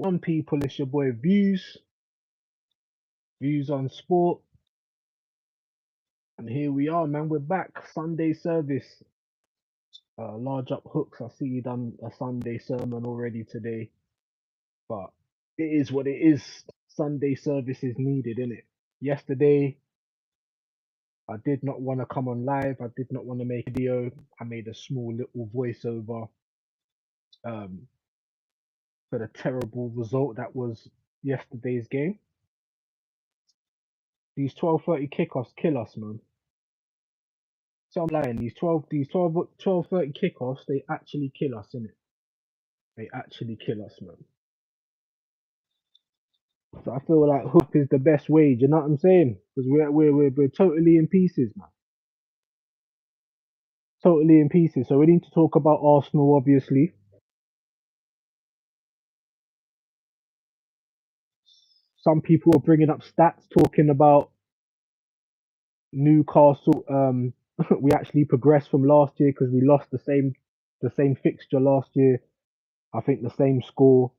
One people, it's your boy Views on Sport, and here we are, man. We're back. Sunday service. Large up hooks. I see you done a Sunday sermon already today, but it is what it is. Sunday service is needed, innit? Yesterday, I did not want to come on live. I did not want to make a video. I made a small little voiceover um, for the terrible result that was yesterday's game. These 12:30 kickoffs kill us, man. So I'm lying. These 12:30 kickoffs, they actually kill us, innit? They actually kill us, man. So I feel like hook is the best wage. You know what I'm saying? Because we're totally in pieces, man. Totally in pieces. So we need to talk about Arsenal, obviously. Some people are bringing up stats, talking about Newcastle. We actually progressed from last year because we lost the same fixture last year. I think the same score.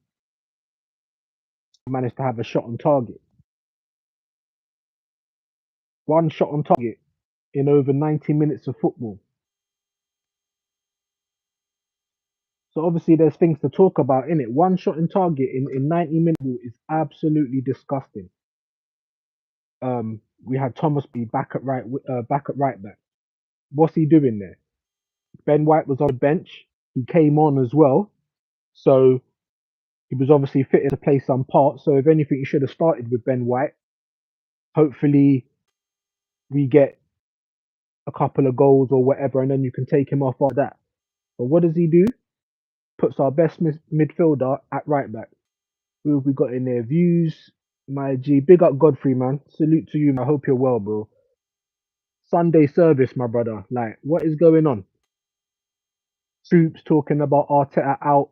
Managed to have a shot on target. One shot on target in over 90 minutes of football. So obviously there's things to talk about in it. One shot in target in 90 minutes is absolutely disgusting. We had Thomas be back at right back. What's he doing there? Ben White was on the bench. He came on as well, so he was obviously fitted to play some parts. So if anything, he should have started with Ben White. Hopefully, we get a couple of goals or whatever, and then you can take him off after that. But what does he do? Puts our best midfielder at right back. Who have we got in there? Views, my G. Big up Godfrey, man. Salute to you. I hope you're well, bro. Sunday service, my brother. Like, what is going on? Troops talking about Arteta out.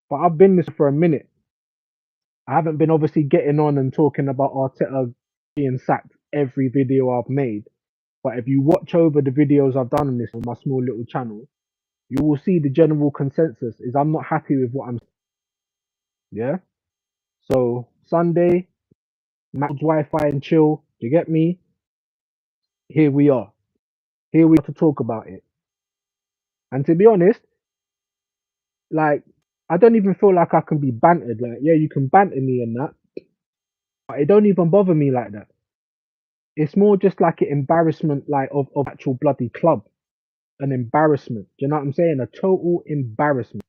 But I've been this for a minute. I haven't been obviously getting on and talking about Arteta being sacked every video I've made. But if you watch over the videos I've done on this on my small little channel, you will see the general consensus is I'm not happy with what I'm. Yeah. So Sunday, Max Wi-Fi and chill. You get me? Here we are. Here we are to talk about it. And to be honest, like I don't even feel like I can be bantered. Like, yeah, you can banter me and that, but it don't even bother me like that. It's more just like an embarrassment, like of actual bloody club. An embarrassment. Do you know what I'm saying? A total embarrassment.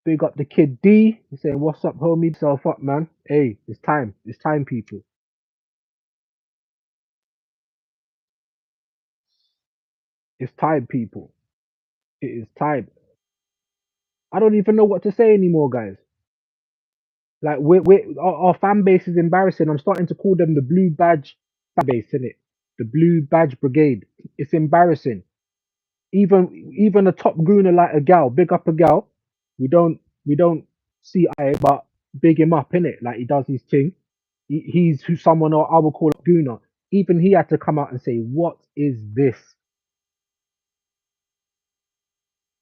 Big up the kid D. He's saying, "What's up, homie? Self up, man. Hey, it's time. It's time, people. It's time, people. It is time." I don't even know what to say anymore, guys. Like our fan base is embarrassing. I'm starting to call them the blue badge fan base, innit? The blue badge brigade. It's embarrassing. Even a top gooner like a gal, big up a gal. We don't see eye, but big him up, innit? Like he does his thing. He's who someone I would call a gooner. Even he had to come out and say, "What is this?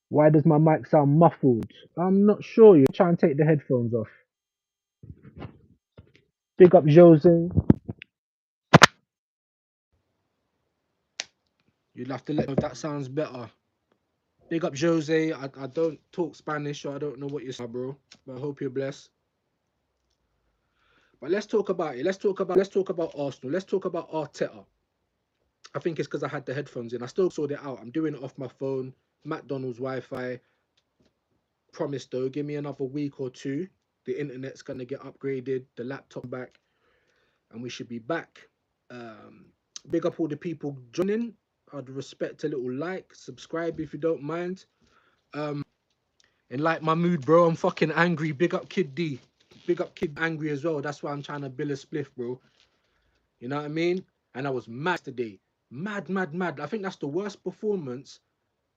Why does my mic sound muffled?" I'm not sure. You try and take the headphones off. Big up Jose. You'd have to let me know if that sounds better. Big up Jose. I don't talk Spanish, so I don't know what you're saying, bro. But I hope you're blessed. But let's talk about it. Let's talk about Arsenal. Let's talk about Arteta. I think it's because I had the headphones in. I still sorted it out. I'm doing it off my phone. McDonald's Wi-Fi. Promise though, give me another week or two. The internet's gonna get upgraded, the laptop back, and we should be back. Um, Big up all the people joining. I'd respect a little like, subscribe if you don't mind. Um, and like my mood, bro. I'm fucking angry. Big up Kid D. Big up Kid angry as well. That's why I'm trying to bill a spliff, bro. You know what I mean? And I was mad today. Mad, mad, mad. I think that's the worst performance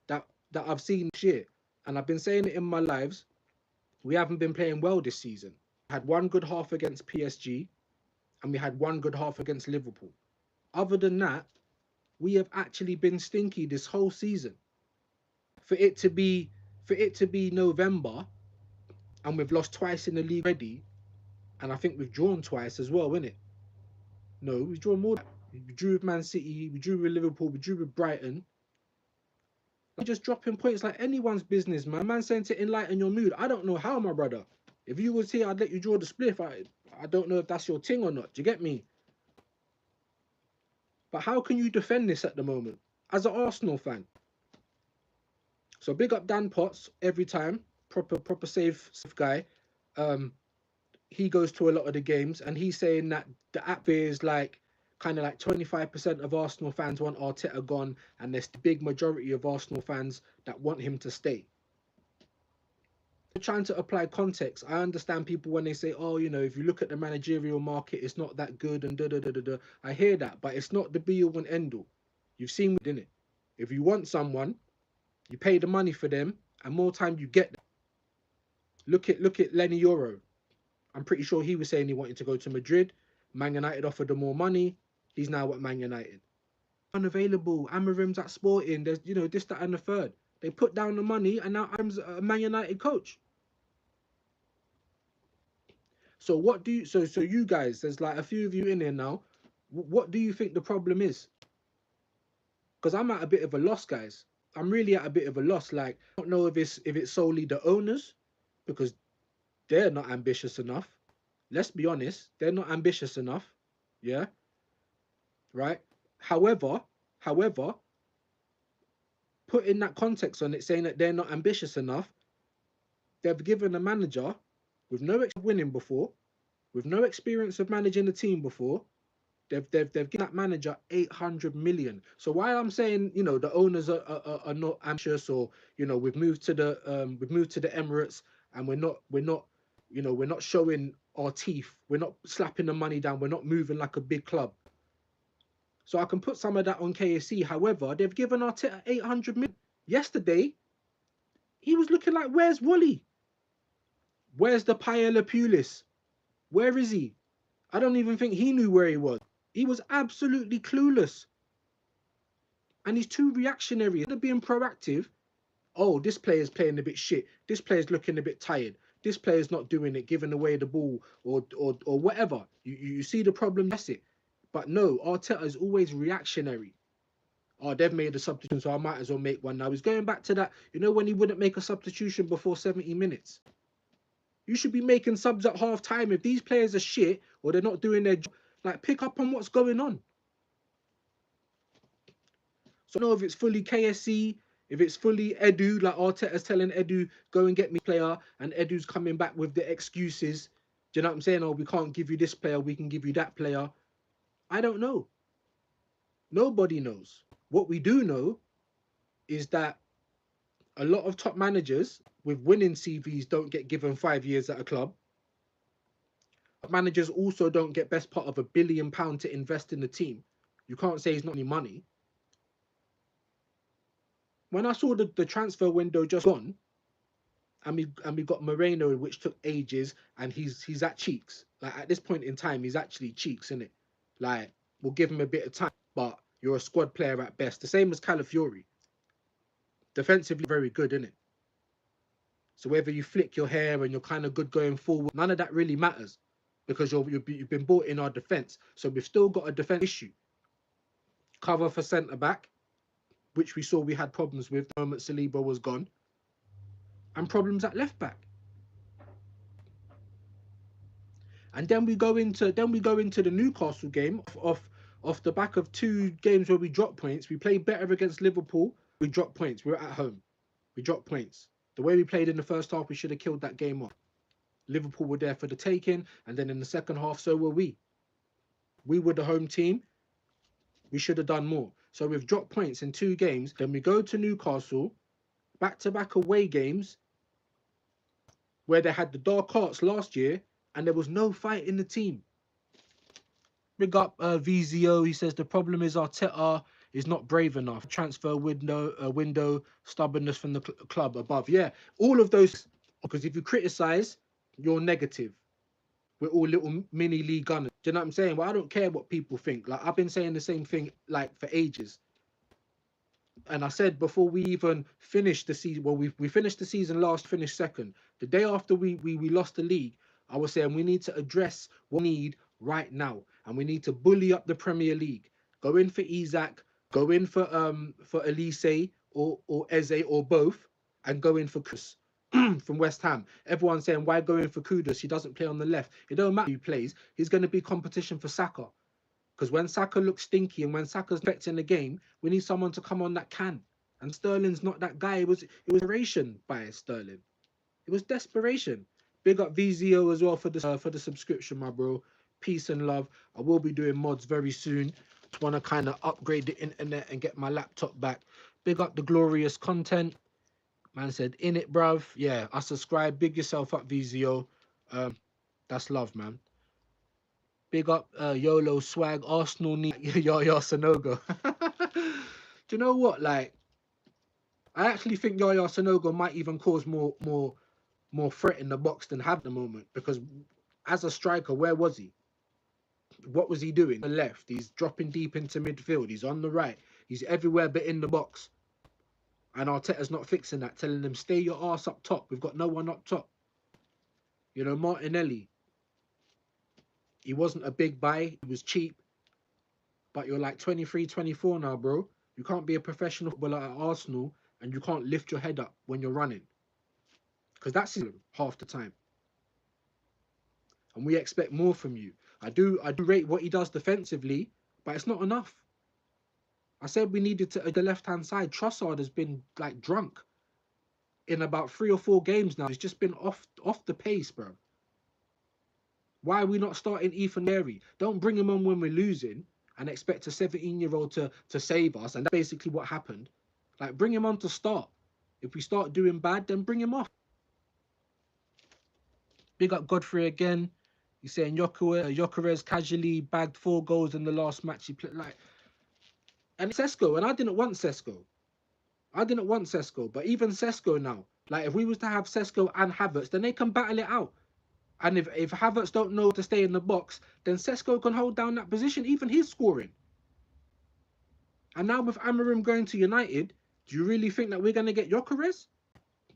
that I've seen this year. And I've been saying it in my lives. We haven't been playing well this season. We had one good half against PSG, and we had one good half against Liverpool. Other than that, we have actually been stinky this whole season. For it to be November and we've lost twice in the league already, and I think we've drawn twice as well, innit? No, we've drawn more. We drew with Man City, we drew with Liverpool, we drew with Brighton. Like, just dropping points like anyone's business, man. Man saying to enlighten your mood. I don't know how, my brother. If you was here, I'd let you draw the spliff. I don't know if that's your thing or not. Do you get me? But how can you defend this at the moment as an Arsenal fan? So big up Dan Potts every time. Proper safe guy. He goes to a lot of the games, and he's saying that the atmosphere is like kind of like 25% of Arsenal fans want Arteta gone, and there's the big majority of Arsenal fans that want him to stay. Trying to apply context, I understand people when they say, oh, you know, if you look at the managerial market, it's not that good and da da da da da. I hear that, but it's not the be all and end all. You've seen within it. If you want someone, you pay the money for them, and more time you get them. Look at Lenny Yoro. I'm pretty sure he was saying he wanted to go to Madrid. Man United offered him more money. He's now at Man United. Unavailable. Amarim's at Sporting. There's, you know, this, that, and the third. They put down the money, and now Amarim's a Man United coach. So what do you? So you guys, there's like a few of you in here now. What do you think the problem is? Because I'm at a bit of a loss, guys. I'm really at a bit of a loss. Like, I don't know if it's solely the owners, because they're not ambitious enough. Let's be honest, they're not ambitious enough. Yeah. Right. However, putting that context on it, saying that they're not ambitious enough, they've given a manager with no winning before, with no experience of managing a team before. They've given that manager 800 million. So while I'm saying, you know, the owners are not ambitious, or, you know, we've moved to the Emirates, and we're not you know, we're not showing our teeth, we're not slapping the money down, we're not moving like a big club. So I can put some of that on KSC. However, they've given Arteta 800 million. Yesterday, he was looking like, where's Wally? Where's the Paella Pulis? Where is he? I don't even think he knew where he was. He was absolutely clueless. And he's too reactionary. Instead of being proactive, oh, this player's playing a bit shit. This player's looking a bit tired. This player's not doing it, giving away the ball, or whatever. You see the problem, that's it. But no, Arteta is always reactionary. Oh, they've made a substitution, so I might as well make one now. He's going back to that, you know, when he wouldn't make a substitution before 70 minutes. You should be making subs at half time. If these players are shit or they're not doing their job, like, pick up on what's going on. So I don't know if it's fully KSC, if it's fully Edu, like Arteta's telling Edu, go and get me a player, and Edu's coming back with the excuses. Do you know what I'm saying? Oh, we can't give you this player, we can give you that player. I don't know. Nobody knows. What we do know is that a lot of top managers with winning CVs don't get given 5 years at a club. Managers also don't get best part of £1 billion to invest in the team. You can't say he's not any money. When I saw the transfer window just gone, and we got Moreno, which took ages, and he's at cheeks. Like, at this point in time, he's actually cheeks, isn't it? Like, we'll give him a bit of time, but you're a squad player at best. The same as Calafiori. Defensively very good, isn't it? So whether you flick your hair and you're kind of good going forward, none of that really matters, because you've been bought in our defence. So we've still got a defence issue. Cover for centre back, which we saw we had problems with the moment Saliba was gone, and problems at left back. And then we go into the Newcastle game off the back of 2 games where we dropped points. We played better against Liverpool. We dropped points. We were at home. We dropped points. The way we played in the first half, we should have killed that game off. Liverpool were there for the taking, and then in the second half, so were we. We were the home team. We should have done more. So we've dropped points in 2 games. Then we go to Newcastle, back-to-back away games, where they had the dark arts last year, and there was no fight in the team. Big up VZO. He says the problem is Arteta is not brave enough. Transfer window stubbornness from the club above. Yeah, all of those. Because if you criticize, you're negative. We're all little mini league gunners. Do you know what I'm saying? Well, I don't care what people think. Like, I've been saying the same thing like for ages. And I said before we even finished the season, well, we finished the season last, finished second. The day after we lost the league, I was saying we need to address what we need right now, and we need to bully up the Premier League. Go in for Isaac, go in for Elise or Eze or both, and go in for Kudus from West Ham. Everyone's saying why go in for Kudus? He doesn't play on the left. It don't matter who plays. He's going to be competition for Saka. Because when Saka looks stinky and when Saka's affecting the game, we need someone to come on that can. And Sterling's not that guy. It was desperation by Sterling. It was desperation. Big up VZO as well for the subscription, my bro. Peace and love. I will be doing mods very soon. Just want to kind of upgrade the internet and get my laptop back. Big up the glorious content. Man said, in it, bruv. Yeah, I subscribe. Big yourself up, VZO. That's love, man. Big up YOLO swag. Arsenal need Yaya Sanogo. Do you know what? Like, I actually think Yaya Sanogo might even cause more threat in the box than have at the moment. Because as a striker, where was he? What was he doing? The left. He's dropping deep into midfield. He's on the right. He's everywhere but in the box. And Arteta's not fixing that, telling them stay your ass up top. We've got no one up top. You know, Martinelli. He wasn't a big buy. He was cheap. But you're like 23, 24 now, bro. You can't be a professional footballer at Arsenal and you can't lift your head up when you're running. Because that's half the time. And we expect more from you. I do rate what he does defensively, but it's not enough. I said we needed to the left-hand side. Trossard has been like drunk in about 3 or 4 games now. He's just been off the pace, bro. Why are we not starting Ethan Neri? Don't bring him on when we're losing and expect a 17-year-old to save us. And that's basically what happened. Like, bring him on to start. If we start doing bad, then bring him off. Big up Godfrey again. He's saying Gyökeres casually bagged 4 goals in the last match he played. Like, and Sesko, and I didn't want Sesko. But even Sesko now, like if we was to have Sesko and Havertz, then they can battle it out. And if Havertz don't know to stay in the box, then Sesko can hold down that position. Even he's scoring. And now with Amorim going to United, do you really think that we're going to get Gyökeres?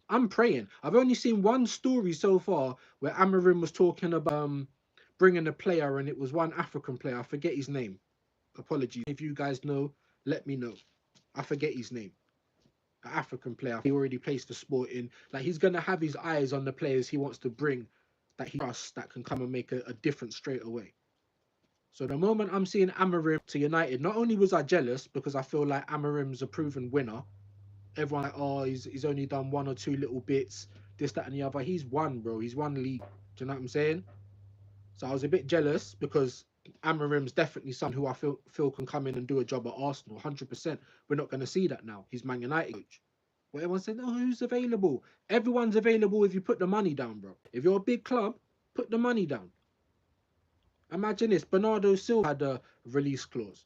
I'm praying. I've only seen one story so far where Amorim was talking about bringing a player, and it was one African player. I forget his name. Apologies. If you guys know, let me know. I forget his name. An African player. He already plays for Sporting. Like, he's going to have his eyes on the players he wants to bring that he trusts that can come and make a difference straight away. So the moment I'm seeing Amorim to United, not only was I jealous because I feel like Amorim's a proven winner. Everyone like, oh, he's only done 1 or 2 little bits, this, that, and the other. He's won, bro. He's won league. Do you know what I'm saying? So I was a bit jealous because Amorim's definitely someone who I feel can come in and do a job at Arsenal, 100%. We're not going to see that now. He's Man United coach. But everyone said, oh, who's available? Everyone's available if you put the money down, bro. If you're a big club, put the money down. Imagine this. Bernardo Silva had a release clause.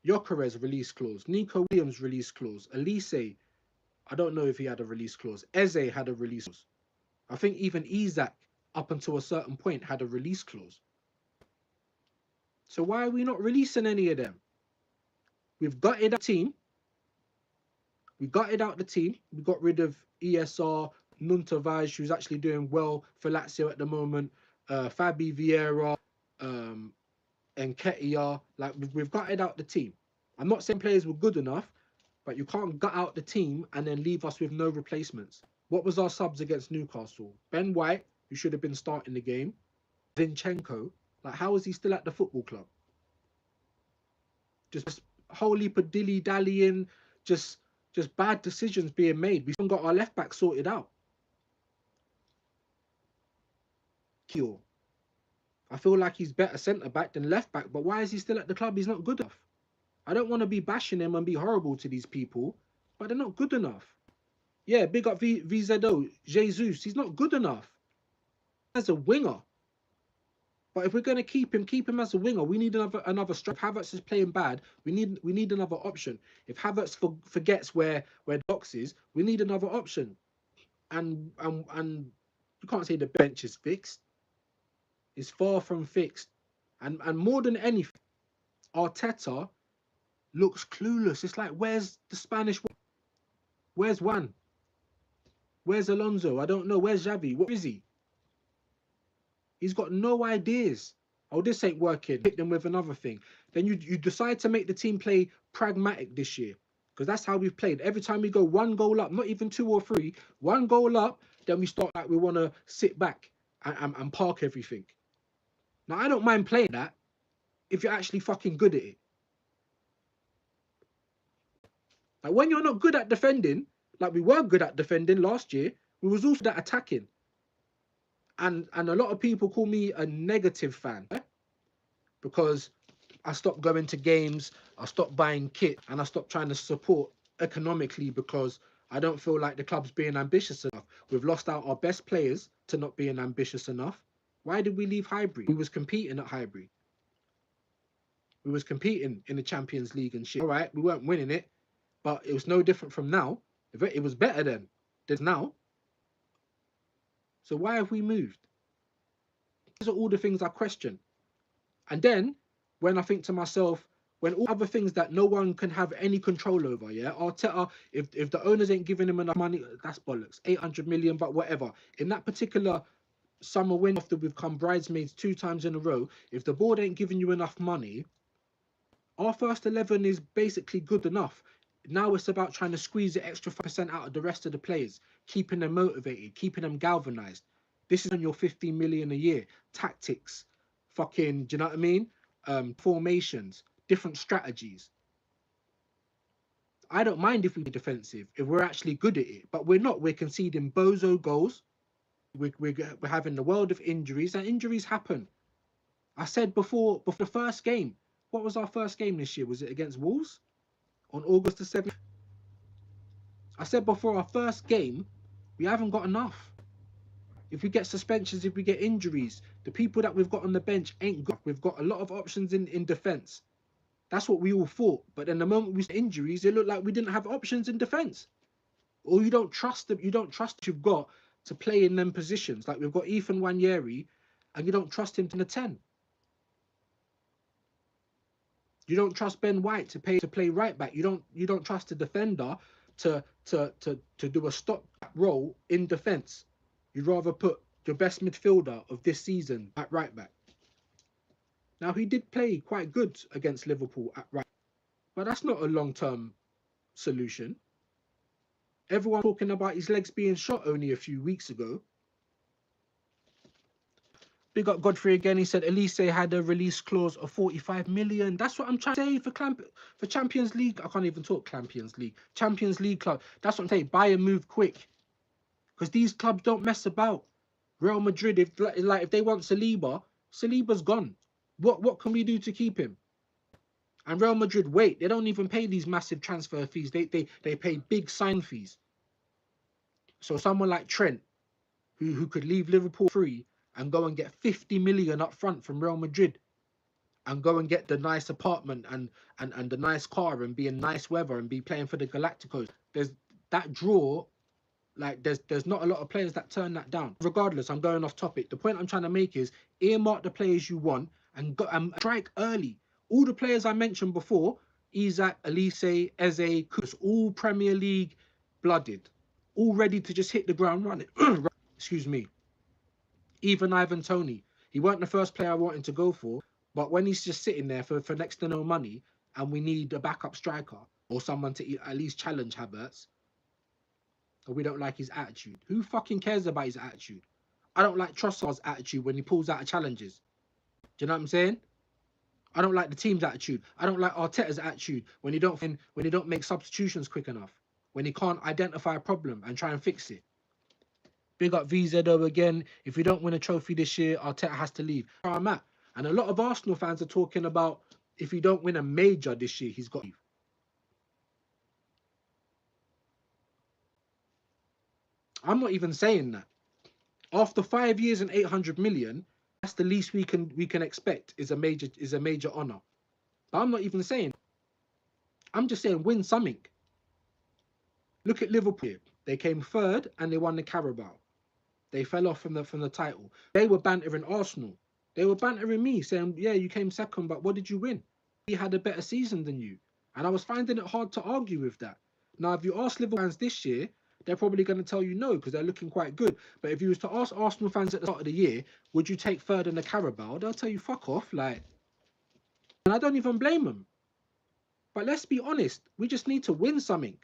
Gyökeres release clause. Nico Williams release clause. Elise, I don't know if he had a release clause. Eze had a release clause. I think even Isaac, up until a certain point, had a release clause. So why are we not releasing any of them? We've gutted our team. We gutted out the team. We got rid of ESR, Nuntavaj, who's actually doing well for Lazio at the moment. Fabi Vieira, Nketiah. Like, we've gutted out the team. I'm not saying players were good enough, but you can't gut out the team and then leave us with no replacements. What was our subs against Newcastle? Ben White, who should have been starting the game. Zinchenko. Like, how is he still at the football club? Just whole heap of dilly-dallying, just bad decisions being made. We still got our left back sorted out. Kiel. I feel like he's better centre back than left back, but why is he still at the club? He's not good enough. I don't want to be bashing him and be horrible to these people, but they're not good enough. Yeah, big up VZO, Jesus. He's not good enough as a winger. But if we're going to keep him as a winger. We need another striker. If Havertz is playing bad, we need another option. If Havertz forgets where the box is, we need another option. And you can't say the bench is fixed. It's far from fixed. And more than anything, Arteta looks clueless. It's like, where's the Spanish? Where's Juan? Where's Alonso? I don't know. Where's Xavi? What is he? He's got no ideas. Oh, this ain't working. Hit them with another thing. Then you decide to make the team play pragmatic this year. Because that's how we've played. Every time we go one goal up, not even two or three, one goal up, then we start like we want to sit back and park everything. Now, I don't mind playing that if you're actually fucking good at it. Like when you're not good at defending, like we were good at defending last year, we was also at attacking. And a lot of people call me a negative fan because I stopped going to games, I stopped buying kit, and I stopped trying to support economically because I don't feel like the club's being ambitious enough. We've lost out our best players to not being ambitious enough. Why did we leave Highbury? We was competing at Highbury. We was competing in the Champions League and shit. All right, we weren't winning it, but it was no different from now. It was better then than now. So why have we moved? These are all the things I question. And then when I think to myself, when all other things that no one can have any control over, yeah, Arteta, if the owners ain't giving him enough money, that's bollocks. 800 million, but whatever. In that particular summer window, after we've come bridesmaids 2 times in a row, if the board ain't giving you enough money, our first 11 is basically good enough. Now it's about trying to squeeze the extra 5% out of the rest of the players, keeping them motivated, keeping them galvanized. This is on your 15 million a year. Tactics, fucking, do you know what I mean? Formations, different strategies. I don't mind if we be defensive, if we're actually good at it, but we're not. We're conceding bozo goals. We're having the world of injuries, and injuries happen. I said before the first game, what was our first game this year? Was it against Wolves on August the 7th? I said before our first game, we haven't got enough. If we get suspensions, if we get injuries, the people that we've got on the bench ain't good. We've got a lot of options in defence. That's what we all thought. But then the moment we saw injuries, it looked like we didn't have options in defence. Or you don't trust them. You don't trust what you've got to play in them positions. Like we've got Ethan Nwaneri, and you don't trust him to the 10. You don't trust Ben White to play right back. You don't trust the defender to do a stop role in defence. You'd rather put your best midfielder of this season at right back. Now he did play quite good against Liverpool at right, but that's not a long-term solution. Everyone talking about his legs being shot only a few weeks ago. Big up Godfrey again. He said Elise had a release clause of 45 million. That's what I'm trying to say for Champions League. I can't even talk Champions League. Champions League club. That's what I'm saying. Buy and move quick, because these clubs don't mess about. Real Madrid, if they want Saliba, Saliba's gone. What can we do to keep him? And Real Madrid, wait, they don't even pay these massive transfer fees. They pay big sign fees. So someone like Trent, who could leave Liverpool free and go and get 50 million up front from Real Madrid, and go and get the nice apartment and the nice car and be in nice weather and be playing for the Galacticos. There's that draw. Like there's not a lot of players that turn that down. Regardless, I'm going off topic. The point I'm trying to make is earmark the players you want and go and strike early. All the players I mentioned before, Isak, Elise, Eze, Kus, all Premier League blooded, all ready to just hit the ground running. Excuse me. Even Ivan Toney, he weren't the first player I wanted to go for, but when he's just sitting there for next to no money and we need a backup striker or someone to at least challenge Havertz, or we don't like his attitude. Who fucking cares about his attitude? I don't like Trossard's attitude when he pulls out of challenges. Do you know what I'm saying? I don't like the team's attitude. I don't like Arteta's attitude when he don't make substitutions quick enough, when he can't identify a problem and try and fix it. Big up VZO again. If we don't win a trophy this year, Arteta has to leave. Where I'm at. And a lot of Arsenal fans are talking about if he don't win a major this year, he's got to leave. I'm not even saying that. After 5 years and 800 million, that's the least we can expect is a major honor. But I'm not even saying. I'm just saying win something. Look at Liverpool. They came third and they won the Carabao. They fell off from the title. They were bantering Arsenal. They were bantering me, saying, "Yeah, you came second, but what did you win? We had a better season than you." And I was finding it hard to argue with that. Now, if you ask Liverpool fans this year, they're probably going to tell you no because they're looking quite good. But if you was to ask Arsenal fans at the start of the year, would you take third in the Carabao? They'll tell you fuck off. Like, and I don't even blame them. But let's be honest, we just need to win something.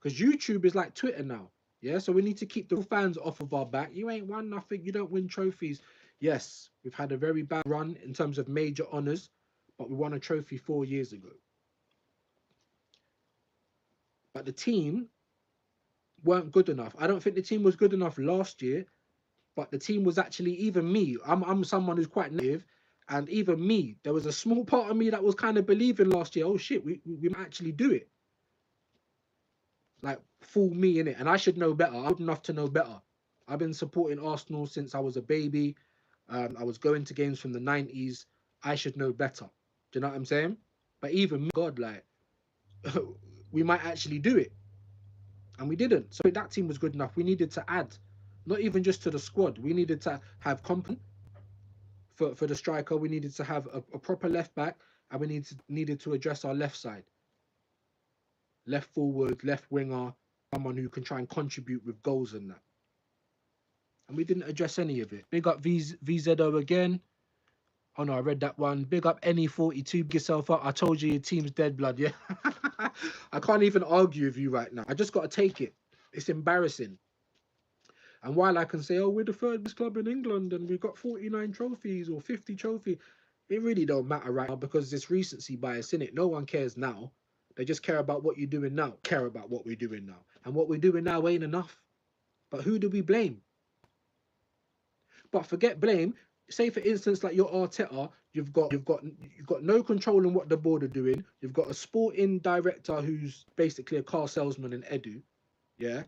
Because YouTube is like Twitter now. Yeah, so we need to keep the fans off of our back. You ain't won nothing. You don't win trophies. Yes, we've had a very bad run in terms of major honours, but we won a trophy 4 years ago. But the team weren't good enough. I don't think the team was good enough last year, but the team was actually, even me, I'm someone who's quite negative, and even me, there was a small part of me that was kind of believing last year, oh shit, we might actually do it. Like, fool me in it, and I should know better. I'm old enough to know better. I've been supporting Arsenal since I was a baby. I was going to games from the 90s. I should know better. Do you know what I'm saying? But even me, God, like, we might actually do it. And we didn't. So that team was good enough. We needed to add, not even just to the squad. We needed to have company for the striker. We needed to have a proper left back, and we needed to address our left side. Left forward, left winger, someone who can try and contribute with goals and that. And we didn't address any of it. Big up VZO again. Oh no, I read that one. Big up NE42. Big yourself up. I told you your team's dead, blood. Yeah. I can't even argue with you right now. I just got to take it. It's embarrassing. And while I can say, oh, we're the third best club in England and we've got 49 trophies or 50 trophies, it really don't matter right now because it's recency bias, innit? No one cares now. They just care about what you're doing now. Care about what we're doing now. And what we're doing now ain't enough. But who do we blame? But forget blame. Say for instance, like your Arteta, you've got no control in what the board are doing. You've got a sporting director who's basically a car salesman in Edu. Yeah.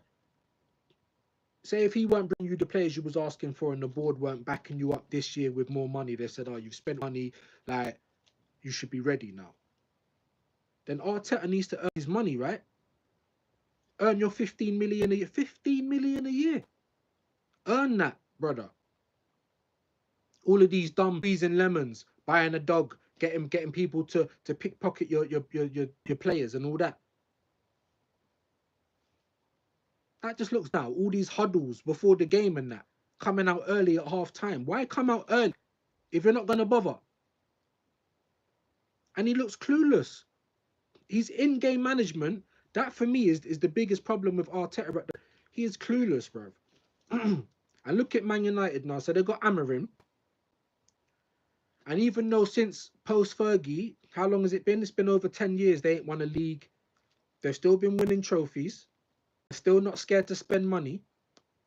Say if he weren't bringing you the players you was asking for and the board weren't backing you up this year with more money, they said, oh, you've spent money, like, you should be ready now. Then Arteta needs to earn his money, right? Earn your 15 million a year. 15 million a year. Earn that, brother. All of these dumb peas and lemons, buying a dog, getting people to pickpocket your players and all that. That just looks now. All these huddles before the game and that, coming out early at half time. Why come out early if you're not gonna bother? And he looks clueless. His in-game management, that for me is the biggest problem with Arteta. He is clueless, bro. And look at Man United now. So they got Amorim. And even though since post-Fergie, how long has it been? It's been over 10 years. They ain't won a league. They've still been winning trophies. They're still not scared to spend money.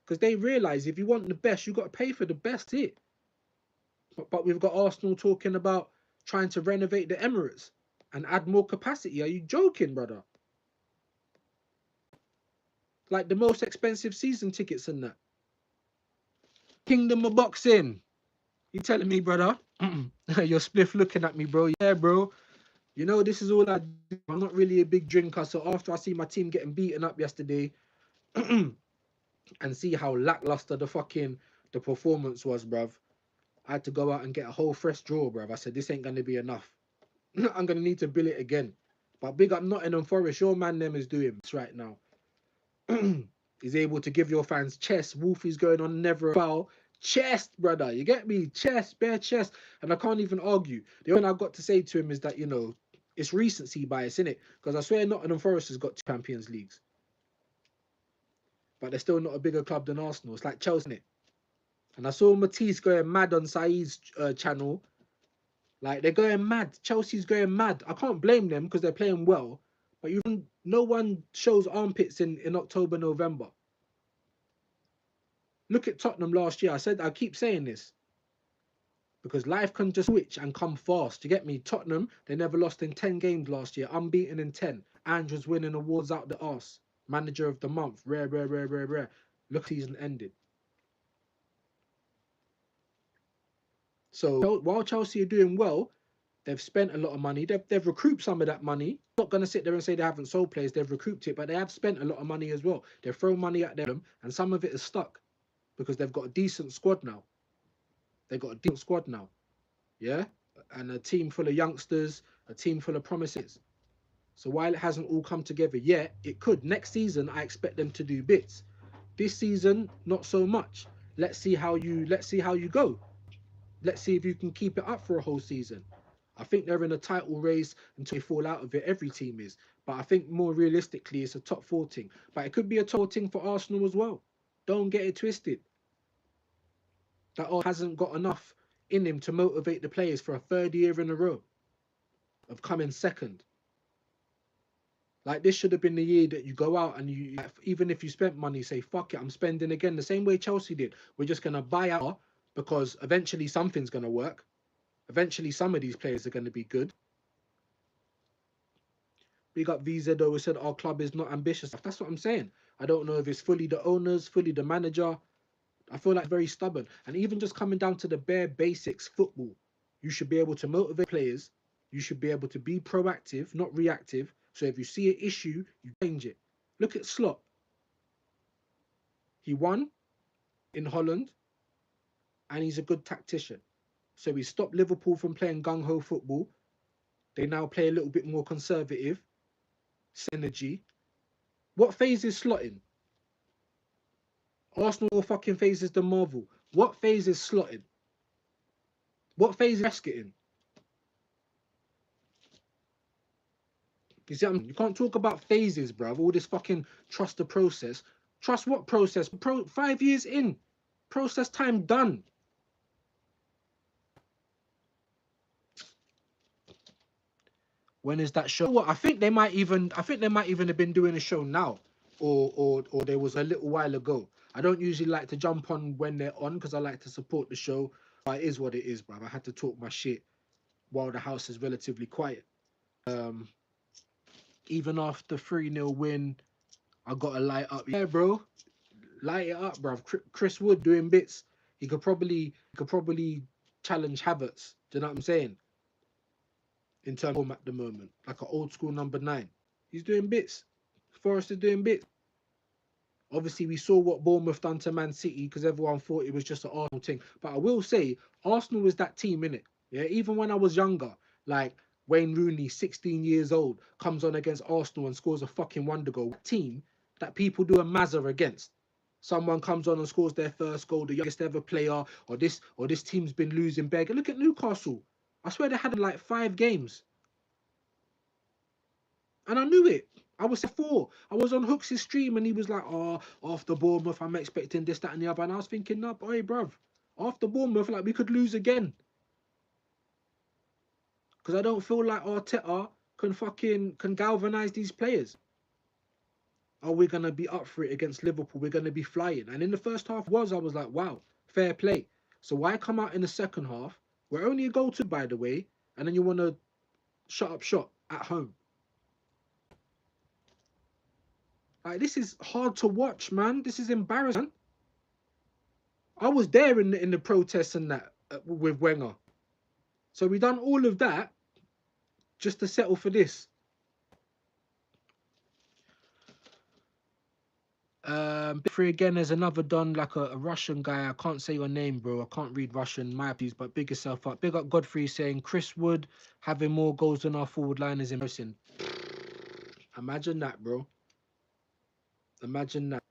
Because they realise if you want the best, you've got to pay for the best here. But we've got Arsenal talking about trying to renovate the Emirates and add more capacity. Are you joking, brother? Like the most expensive season tickets and that. Kingdom of Boxing. You telling me, brother? Your spliff looking at me, bro. Yeah, bro. You know, this is all I do. I'm not really a big drinker. So after I see my team getting beaten up yesterday and see how lackluster the performance was, bruv, I had to go out and get a whole fresh draw, bruv. I said, this ain't going to be enough. I'm going to need to bill it again. But big up Nottingham Forest. Your man them is doing this right now. He's able to give your fans chest. Wolfie's going on never a foul. Chest, brother. You get me? Chest, bare chest. And I can't even argue. The only thing I've got to say to him is that, you know, it's recency bias, innit? Because I swear Nottingham Forest has got 2 Champions Leagues. But they're still not a bigger club than Arsenal. It's like Chelsea, innit? And I saw Matisse going mad on Saeed's channel. Like, they're going mad. Chelsea's going mad. I can't blame them because they're playing well. But no one shows armpits in October, November. Look at Tottenham last year. I keep saying this. Because life can just switch and come fast. You get me? Tottenham, they never lost in 10 games last year. Unbeaten in 10. Andrews winning awards out the arse. Manager of the month. Rare. Look, season ended. So while Chelsea are doing well, they've spent a lot of money. They've recouped some of that money. I'm not going to sit there and say they haven't sold players. They've recouped it, but they have spent a lot of money as well. They've thrown money at them, and some of it is stuck because they've got a decent squad now. They've got a decent squad now. Yeah? and a team full of youngsters, a team full of promises. So while it hasn't all come together yet, it could. Next season, I expect them to do bits. This season, not so much. Let's see how you go. Let's see if you can keep it up for a whole season. I think they're in a title race until they fall out of it. Every team is. But I think more realistically, it's a top four thing. But it could be a top thing for Arsenal as well. Don't get it twisted. That hasn't got enough in him to motivate the players for a third year in a row of coming second. Like, this should have been the year that you go out and you, even if you spent money, say, fuck it, I'm spending again, the same way Chelsea did. We're just going to buy out because eventually something's going to work. Eventually some of these players are going to be good. Big up VZ though, who said our club is not ambitious. That's what I'm saying. I don't know if it's fully the owners, fully the manager. I feel like very stubborn. And even just coming down to the bare basics, football, you should be able to motivate players. You should be able to be proactive, not reactive. So if you see an issue, you change it. Look at Slot. He won in Holland and he's a good tactician. So he stopped Liverpool from playing gung-ho football. They now play a little bit more conservative. Synergy. What phase is Slot in? Arsenal fucking phases the Marvel. What phase is Slot in? What phase is Prescott in? You see, you can't talk about phases, bruv. All this fucking trust the process. Trust what process? 5 years in. Process time done. When is that show? Well, I think they might even have been doing a show now. Or there was a little while ago. I don't usually like to jump on when they're on because I like to support the show. But it is what it is, bruv. I had to talk my shit while the house is relatively quiet. Even after 3-0 win, I got to light up. Yeah, bro. Light it up, bruv. Chris Wood doing bits. He could probably challenge Havertz. Do you know what I'm saying? In terms of form at the moment. Like an old school number 9. He's doing bits. Forrest is doing bits. Obviously, we saw what Bournemouth done to Man City because everyone thought it was just an Arsenal thing. But I will say, Arsenal was that team, innit? Yeah, even when I was younger, like Wayne Rooney, 16 years old, comes on against Arsenal and scores a fucking wonder goal. Team that people do a mazza against. Someone comes on and scores their first goal, the youngest ever player, or this team's been losing big. Look at Newcastle. I swear they had like 5 games. And I knew it. I was 4. I was on Hooks' stream and he was like, oh, after Bournemouth, I'm expecting this, that, and the other. And I was thinking, no, boy, bruv, after Bournemouth, like, we could lose again. Because I don't feel like Arteta can galvanise these players. Are we going to be up for it against Liverpool? We're going to be flying. And in the first half I was like, wow, fair play. So why come out in the second half? We're only a goal to, by the way. And then you want to shut up shop at home. Like, this is hard to watch, man. This is embarrassing. I was there in the protests and that with Wenger. So we done all of that just to settle for this. Free again, there's another Don, like a Russian guy. I can't say your name, bro. I can't read Russian, my apologies, but big yourself up. Big up Godfrey saying Chris Wood having more goals than our forward line is embarrassing. Imagine that, bro. Imagine that.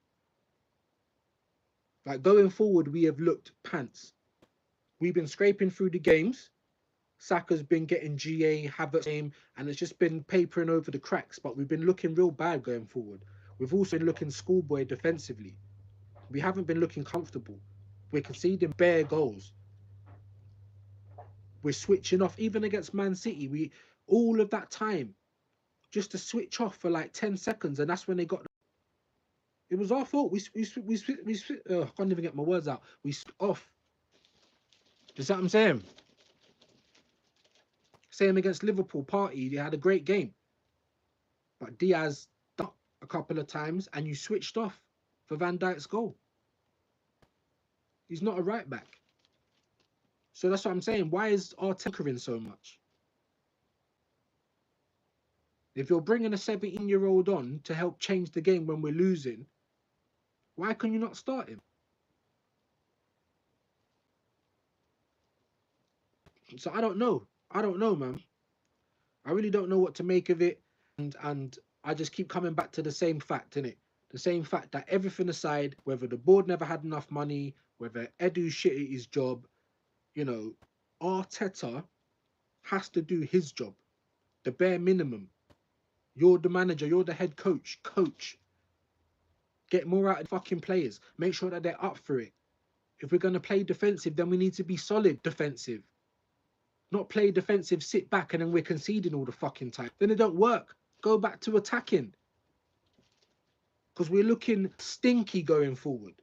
Like, going forward, we have looked pants. We've been scraping through the games. Saka's been getting GA, Havertz game, and it's just been papering over the cracks. But we've been looking real bad going forward. We've also been looking schoolboy defensively. We haven't been looking comfortable. We're conceding bare goals. We're switching off, even against Man City. All of that time just to switch off for like 10 seconds, and that's when they got. It was our fault. I can't even get my words out. We switched off. Do you see what I'm saying? Same against Liverpool. Party, they had a great game, but Diaz ducked a couple of times, and you switched off for Van Dijk's goal. He's not a right back. So that's what I'm saying. Why is our tinkering so much? If you're bringing a 17-year-old on to help change the game when we're losing, why can you not start him? So I don't know. I don't know, man. I really don't know what to make of it, and I just keep coming back to the same fact, innit? The same fact that everything aside, whether the board never had enough money, whether Edu shit at his job, you know, Arteta has to do his job, the bare minimum. You're the manager, you're the head coach. Coach, get more out of the fucking players. Make sure that they're up for it. If we're gonna play defensive, then we need to be solid defensive. Not play defensive, sit back, and then we're conceding all the fucking time. Then it don't work. Go back to attacking. Because we're looking stinky going forward.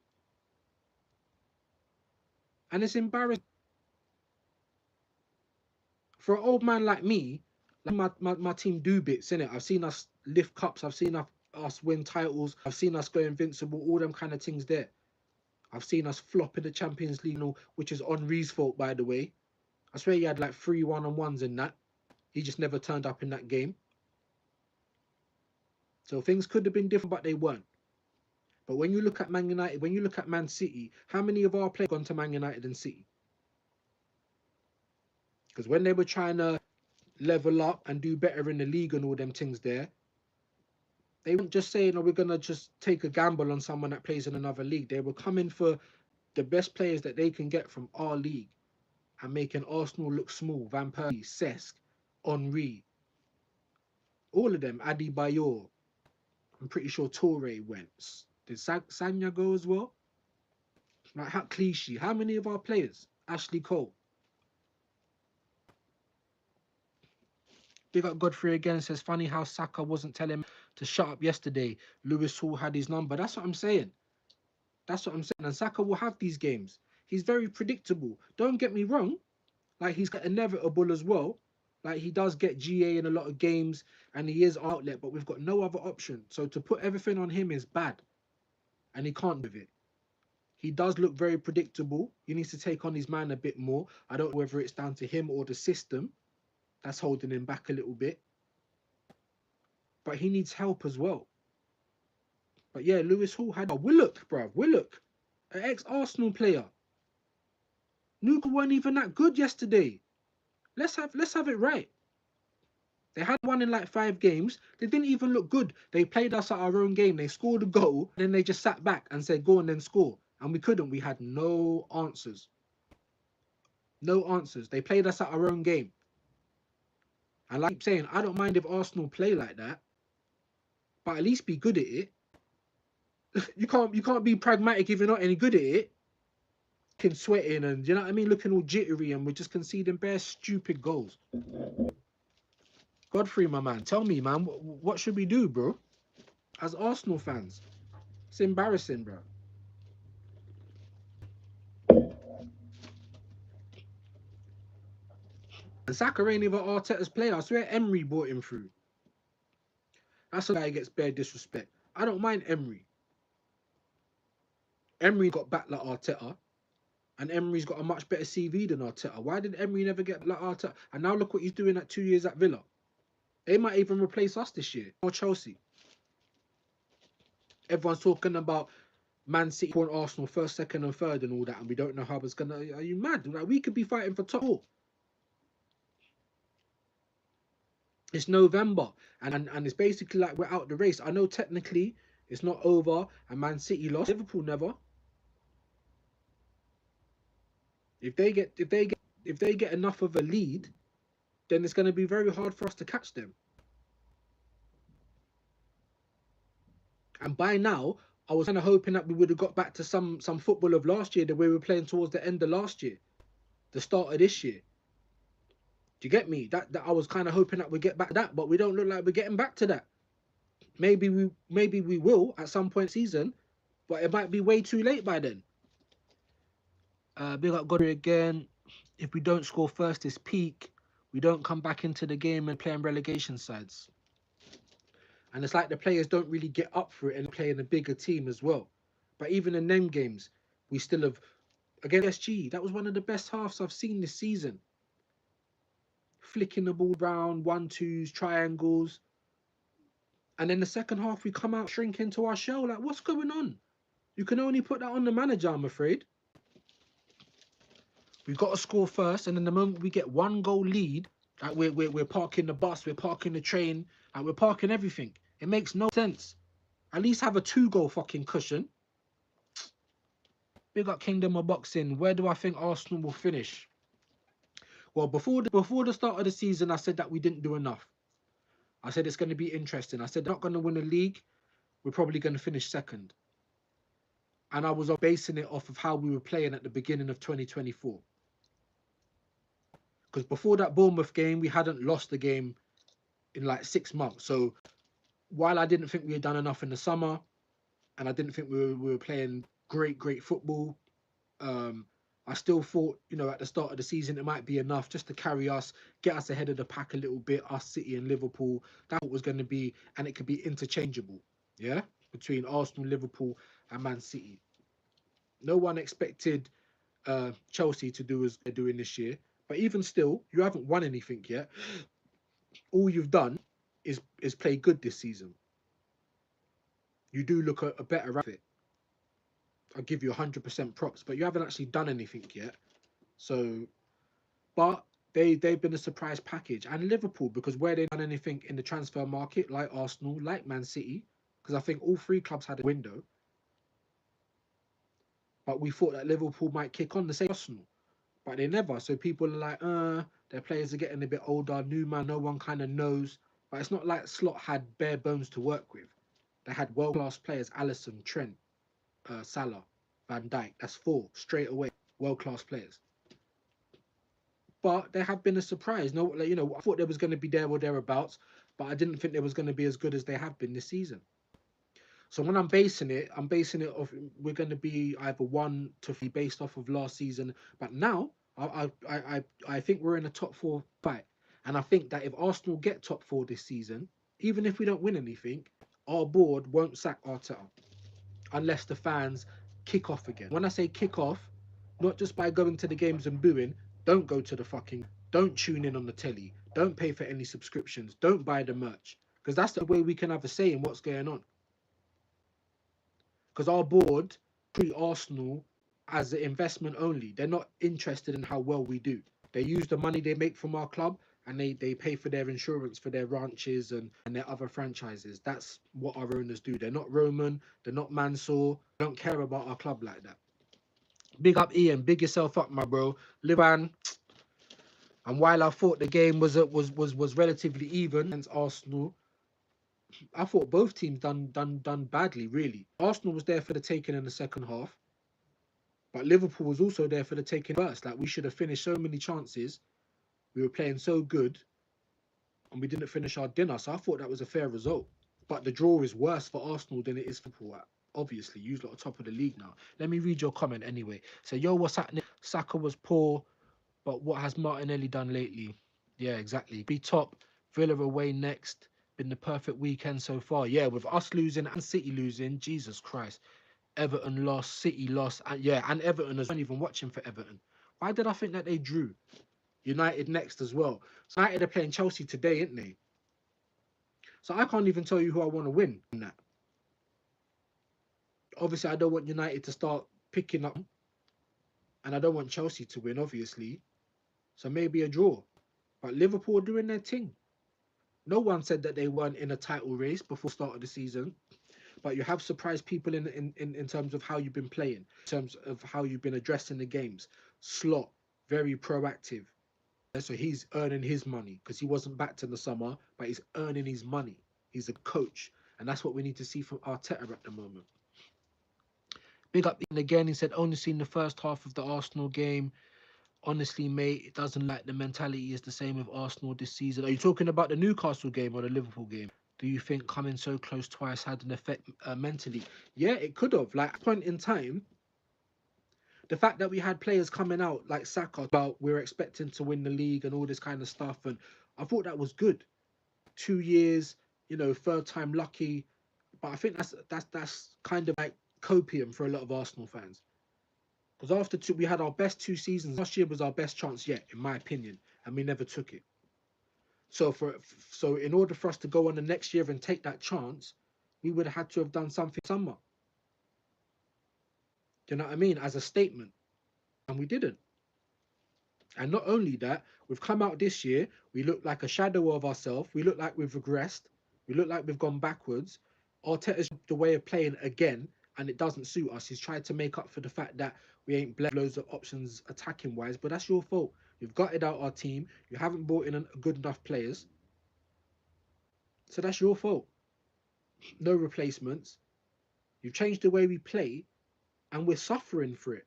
And it's embarrassing. For an old man like me, like my team do bits, innit? I've seen us lift cups, I've seen us win titles, I've seen us go invincible, all them kind of things there. I've seen us flop in the Champions League, which is Henri's fault, by the way. I swear he had like 3 1-on-1s in that. He just never turned up in that game. So things could have been different, but they weren't. But when you look at Man United, when you look at Man City, how many of our players gone to Man United and City? Because when they were trying to level up and do better in the league and all them things there, they weren't just saying, oh, we're going to just take a gamble on someone that plays in another league. They were coming for the best players that they can get from our league and making Arsenal look small. Van Persie, Cesc, Henri, all of them, Adebayor. I'm pretty sure Toure went. Did Sanya go as well? Like, how cliche. How many of our players? Ashley Cole. Big up Godfrey again. Says, funny how Saka wasn't telling him to shut up yesterday. Lewis Hall had his number. That's what I'm saying. That's what I'm saying. And Saka will have these games. He's very predictable. Don't get me wrong. Like, he's got inevitable as well. Like, he does get GA in a lot of games and he is outlet, but we've got no other option. So to put everything on him is bad. And he can't do it. He does look very predictable. He needs to take on his man a bit more. I don't know whether it's down to him or the system that's holding him back a little bit. But he needs help as well. But yeah, Lewis Hall had a Willock, bruv. Willock, an ex-Arsenal player. Nuka weren't even that good yesterday. Let's have it right. They had one in like 5 games. They didn't even look good. They played us at our own game. They scored a goal. Then they just sat back and said, go on then score. And we couldn't. We had no answers. No answers. They played us at our own game. And like I keep saying, I don't mind if Arsenal play like that. But at least be good at it. You can't be pragmatic if you're not any good at it. Sweating and, you know what I mean, looking all jittery, and we're just conceding bare stupid goals. Godfrey, my man, tell me, man, what should we do, bro? As Arsenal fans, it's embarrassing, bro. And Saka ain't even Arteta's player. I swear Emery brought him through. That's a guy who gets bare disrespect. I don't mind Emery. Emery got back like Arteta, and Emery's got a much better CV than Arteta. Why did Emery never get like Arteta? And now look what he's doing at 2 years at Villa. They might even replace us this year, or Chelsea. Everyone's talking about Man City and Arsenal first, second, and third, and all that, and we don't know how it's gonna. Are you mad? Like, we could be fighting for top 4. It's November, and it's basically like we're out the race. I know technically it's not over, and Man City lost. Liverpool never. If they get enough of a lead, then it's going to be very hard for us to catch them. And by now, I was kind of hoping that we would have got back to some football of last year, the way we were playing towards the end of last year, the start of this year. Do you get me? That I was kind of hoping that we'd get back to that, but we don't look like we're getting back to that. Maybe we will at some point season, but it might be way too late by then. Big up Godfrey again. If we don't score first, it's peak. We don't come back into the game and play on relegation sides. And it's like the players don't really get up for it and play in a bigger team as well. But even in them games, we still have, against SG, that was one of the best halves I've seen this season. Flicking the ball around, 1-2s, triangles. And then the second half, we come out, shrink into our shell. Like, what's going on? You can only put that on the manager, I'm afraid. We got to score first, and then the moment we get one goal lead, like we're parking the bus, we're parking the train, like we're parking everything. It makes no sense. At least have a 2-goal fucking cushion. Big up Kingdom of Boxing. Where do I think Arsenal will finish? Well, before the start of the season, I said that we didn't do enough. I said it's going to be interesting. I said not going to win a league. We're probably going to finish second. And I was basing it off of how we were playing at the beginning of 2024. Because before that Bournemouth game, we hadn't lost the game in like 6 months. So while I didn't think we had done enough in the summer, and I didn't think we were playing great football, I still thought, you know, at the start of the season, it might be enough just to carry us, get us ahead of the pack a little bit, us, City and Liverpool. That was going to be, and it could be interchangeable, yeah, between Arsenal, Liverpool, and Man City. No one expected Chelsea to do as they're doing this year. But even still, you haven't won anything yet. All you've done is play good this season. You do look a better at it. I'll give you 100% props, but you haven't actually done anything yet. So, but they've been a surprise package, and Liverpool, because where they've done anything in the transfer market, like Arsenal, like Man City, because I think all three clubs had a window. But we thought that Liverpool might kick on the same Arsenal, but they never. So people are like, their players are getting a bit older, new man, no one kind of knows. But it's not like Slot had bare bones to work with. They had world class players: Alisson, Trent, Salah, Van Dijk. That's 4 straight away, world class players. But they have been a surprise. No, like, you know, I thought they was going to be there or thereabouts, but I didn't think they was going to be as good as they have been this season. So when I'm basing it off, we're going to be either 1 to 3 based off of last season. But now I think we're in a top 4 fight, and I think that if Arsenal get top 4 this season, even if we don't win anything, our board won't sack Arteta unless the fans kick off again. When I say kick off, not just by going to the games and booing. Don't go to the fucking. Don't tune in on the telly. Don't pay for any subscriptions. Don't buy the merch, because that's the way we can have a say in what's going on. Because our board treat Arsenal as an investment only. They're not interested in how well we do. They use the money they make from our club, and they pay for their insurance for their ranches and their other franchises. That's what our owners do. They're not Roman, they're not Mansour. They don't care about our club like that. Big up Ian, big yourself up, my bro. Liban. And while I thought the game was relatively even against Arsenal, I thought both teams done badly, really. Arsenal was there for the taking in the second half, but Liverpool was also there for the taking first. Like, we should have finished so many chances. We were playing so good, and we didn't finish our dinner. So I thought that was a fair result. But the draw is worse for Arsenal than it is for Liverpool. Obviously, you lot are top of the league now. Let me read your comment anyway. So, yo, what's happening? Saka was poor, but what has Martinelli done lately? Yeah, exactly. Be top. Villa away next. Been the perfect weekend so far. Yeah, with us losing and City losing, Jesus Christ. Everton lost, City lost, and yeah, and Everton as well. Even watching for Everton. Why did I think that they drew? United next as well. So United are playing Chelsea today, aren't they? So I can't even tell you who I want to win in that. Obviously, I don't want United to start picking up, and I don't want Chelsea to win, obviously. So maybe a draw. But Liverpool are doing their thing. No one said that they weren't in a title race before the start of the season. But you have surprised people in terms of how you've been playing, in terms of how you've been addressing the games. Slot, very proactive. So he's earning his money because he wasn't backed in the summer, but he's earning his money. He's a coach. And that's what we need to see from Arteta at the moment. Big up Ian again. He said, only seen the first half of the Arsenal game. Honestly, mate, it doesn't like the mentality is the same with Arsenal this season. Are you talking about the Newcastle game or the Liverpool game? Do you think coming so close twice had an effect mentally? Yeah, it could have. Like, at a point in time, the fact that we had players coming out like Saka about we're expecting to win the league and all this kind of stuff, and I thought that was good. 2 years, you know, third time lucky. But I think that's kind of like copium for a lot of Arsenal fans. Because after we had our best 2 seasons. Last year was our best chance yet, in my opinion, and we never took it. So in order for us to go on the next year and take that chance, we would have had to have done something summer. Do you know what I mean? As a statement, and we didn't. And not only that, we've come out this year, we look like a shadow of ourselves. We look like we've regressed. We look like we've gone backwards. Arteta's the way of playing again, and it doesn't suit us. He's tried to make up for the fact that we ain't blessed loads of options attacking wise, but that's your fault. You've gutted out our team. You haven't brought in good enough players. So that's your fault. No replacements. You've changed the way we play, and we're suffering for it.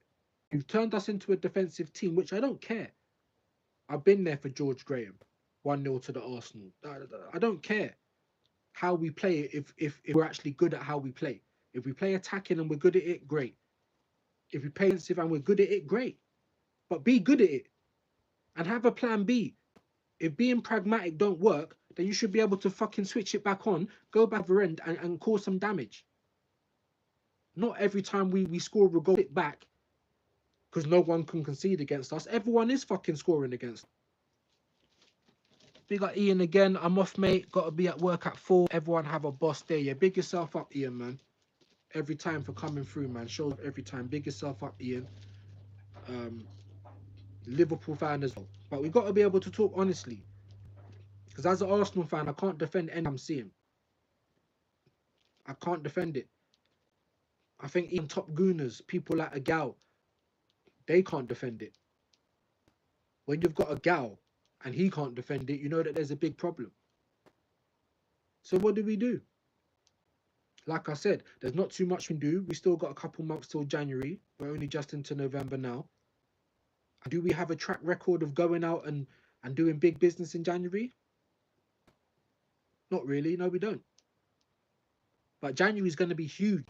You've turned us into a defensive team, which I don't care. I've been there for George Graham, 1-0 to the Arsenal. I don't care how we play it if we're actually good at how we play. If we play attacking and we're good at it, great. If we play defensive and we're good at it, great. But be good at it and have a plan B. If being pragmatic don't work, then you should be able to fucking switch it back on, go back the end and cause some damage. Not every time we score, we'll go it back because no one can concede against us. Everyone is fucking scoring against us. Big up Ian again. I'm off, mate. Got to be at work at 4. Everyone have a boss day. Yeah, big yourself up, Ian, man. Every time for coming through, man. Shows up every time. Big yourself up, Ian. Liverpool fan as well. But we got to be able to talk honestly. Because as an Arsenal fan, I can't defend any I'm seeing. I can't defend it. I think even top gooners, people like a gal, they can't defend it. When you've got a gal and he can't defend it, you know that there's a big problem. So what do? Like I said, there's not too much we can do. We still got a couple months till January. We're only just into November now. Do we have a track record of going out and doing big business in January? Not really. No, we don't. But January is going to be huge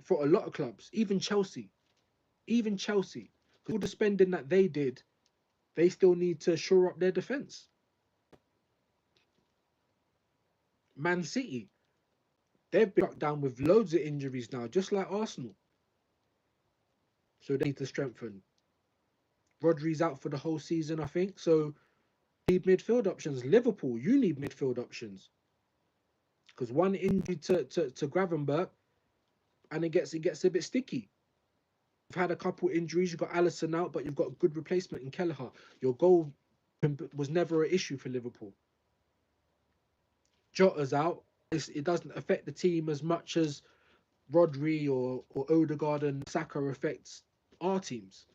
for a lot of clubs, even Chelsea. Even Chelsea. All the spending that they did, they still need to shore up their defence. Man City, they've been struck down with loads of injuries now, just like Arsenal. So they need to strengthen. Rodri's out for the whole season, I think. So need midfield options. Liverpool, you need midfield options. Because one injury to Gravenberch, and it gets a bit sticky. You've had a couple injuries. You've got Alisson out, but you've got a good replacement in Kelleher. Your goal was never an issue for Liverpool. Jota's out. It doesn't affect the team as much as Rodri or Odegaard and Saka affects our teams.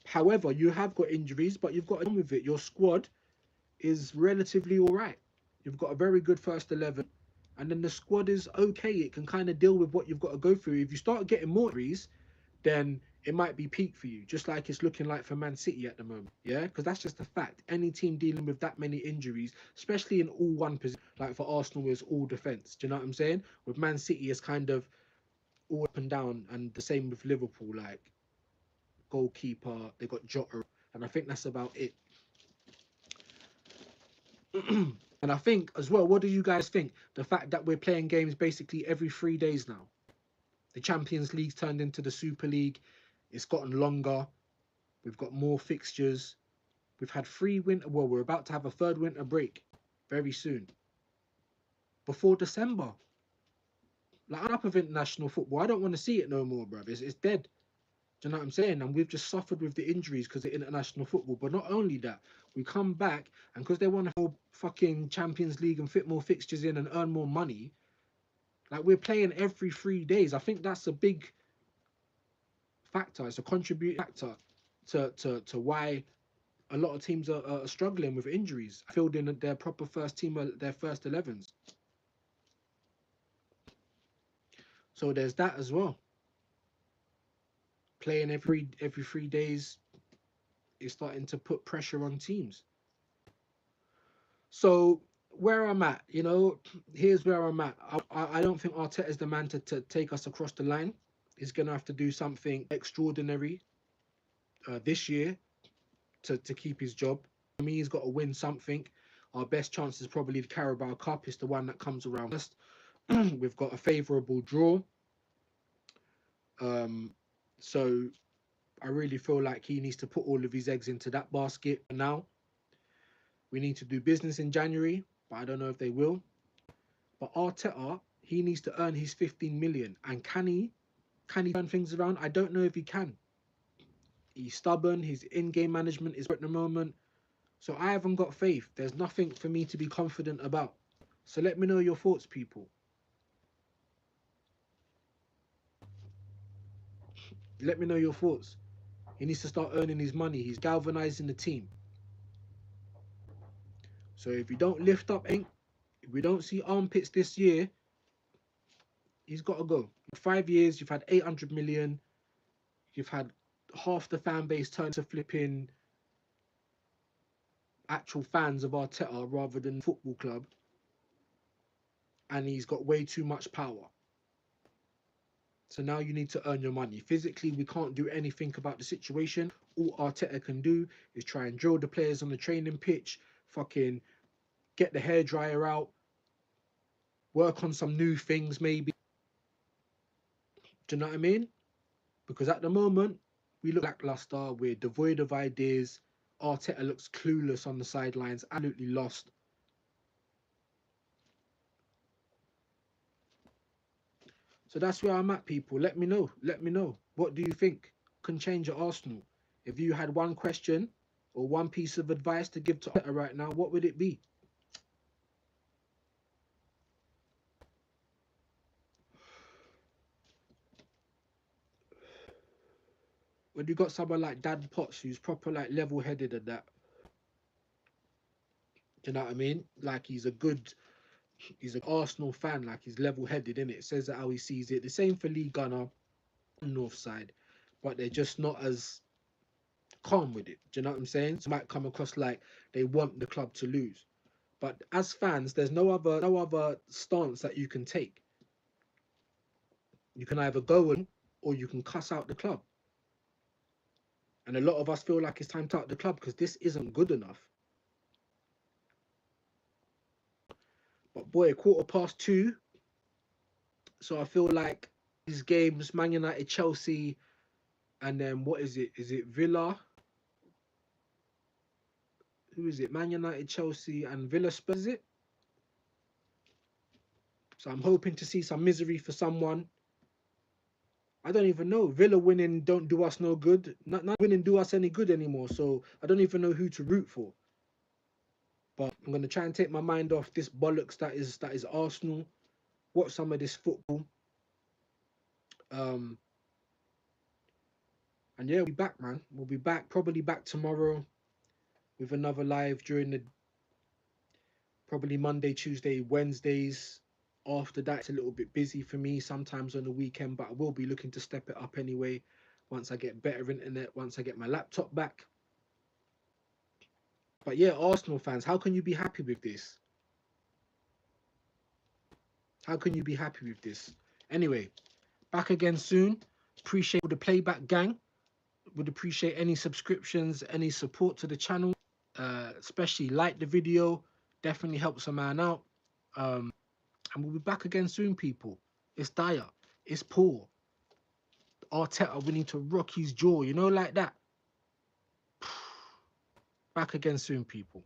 However, you have got injuries, but you've got to deal with it. Your squad is relatively all right. You've got a very good first 11, and then the squad is okay. It can kind of deal with what you've got to go through. If you start getting more injuries, then it might be peak for you, just like it's looking like for Man City at the moment. Yeah, because that's just a fact. Any team dealing with that many injuries, especially in all one position, like for Arsenal, is all defense. Do you know what I'm saying? With Man City, it's kind of all up and down, and the same with Liverpool. Like goalkeeper, they got Jota, and I think that's about it. And I think as well, what do you guys think? The fact that we're playing games basically every 3 days now. The Champions League's turned into the Super League. It's gotten longer. We've got more fixtures. We've had 3 winter. Well, we're about to have a 3rd winter break very soon. Before December. Like, I'm up with international football. I don't want to see it no more, bruv. It's dead. Do you know what I'm saying? And we've just suffered with the injuries because of international football. But not only that, we come back and because they want to hold fucking Champions League and fit more fixtures in and earn more money, like we're playing every 3 days. I think that's a big factor. It's a contributing factor to why a lot of teams are struggling with injuries, fielding their proper first team, their first 11s. So there's that as well. Playing every 3 days is starting to put pressure on teams. So where I'm at, here's where I'm at. I don't think Arteta is the man to take us across the line. He's going to have to do something extraordinary this year to keep his job. I mean, he's got to win something. Our best chance is probably the Carabao Cup. It's the one that comes around first. We've got a favourable draw. So I really feel like he needs to put all of his eggs into that basket now. We need to do business in January, but I don't know if they will. But Arteta, he needs to earn his 15 million. And can he turn things around? I don't know if he can. He's stubborn. His in-game management is at the moment. So I haven't got faith. There's nothing for me to be confident about. So let me know your thoughts, people. Let me know your thoughts. He needs to start earning his money. He's galvanizing the team. So if we don't lift up, if we don't see armpits this year, he's got to go. 5 years, you've had 800 million. You've had half the fan base turn to flipping actual fans of Arteta rather than football club. And he's got way too much power. So now you need to earn your money. Physically, we can't do anything about the situation. All Arteta can do is try and drill the players on the training pitch, fucking get the hairdryer out, work on some new things maybe. Do you know what I mean? Because at the moment, we look lackluster, we're devoid of ideas. Arteta looks clueless on the sidelines, absolutely lost. So that's where I'm at, people. Let me know. Let me know. What do you think can change at Arsenal? If you had one question or one piece of advice to give to Arteta right now, what would it be? When you got someone like Dan Potts, who's proper like level-headed and that, do you know what I mean? Like he's an Arsenal fan, like he's level-headed in it. Says it how he sees it. The same for Lee Gunner, North side, but they're just not as calm with it. Do you know what I'm saying? So it might come across like they want the club to lose. But as fans, there's no other stance that you can take. You can either go in or you can cuss out the club. And a lot of us feel like it's time to out the club because this isn't good enough. But boy, 2:15. So I feel like these games, Man United, Chelsea, and then what is it? Is it Villa? Who is it? Man United, Chelsea, and Villa Spurs, is it? So I'm hoping to see some misery for someone. I don't even know. Villa winning don't do us no good. Not winning do us any good anymore. So I don't even know who to root for. But I'm gonna try and take my mind off this bollocks that is Arsenal. Watch some of this football. And yeah, we'll be back, man. We'll be back, probably back tomorrow with another live during the probably Monday, Tuesday, Wednesdays. After that, it's a little bit busy for me sometimes on the weekend, but I will be looking to step it up anyway once I get better internet, once I get my laptop back. But yeah, Arsenal fans, how can you be happy with this? How can you be happy with this? Anyway, back again soon. Appreciate the playback gang. Would appreciate any subscriptions, any support to the channel. Especially like the video. Definitely helps a man out. And we'll be back again soon, people. It's dire. It's poor. Arteta, we need to rock his jaw, you know, like that. Back again soon, people.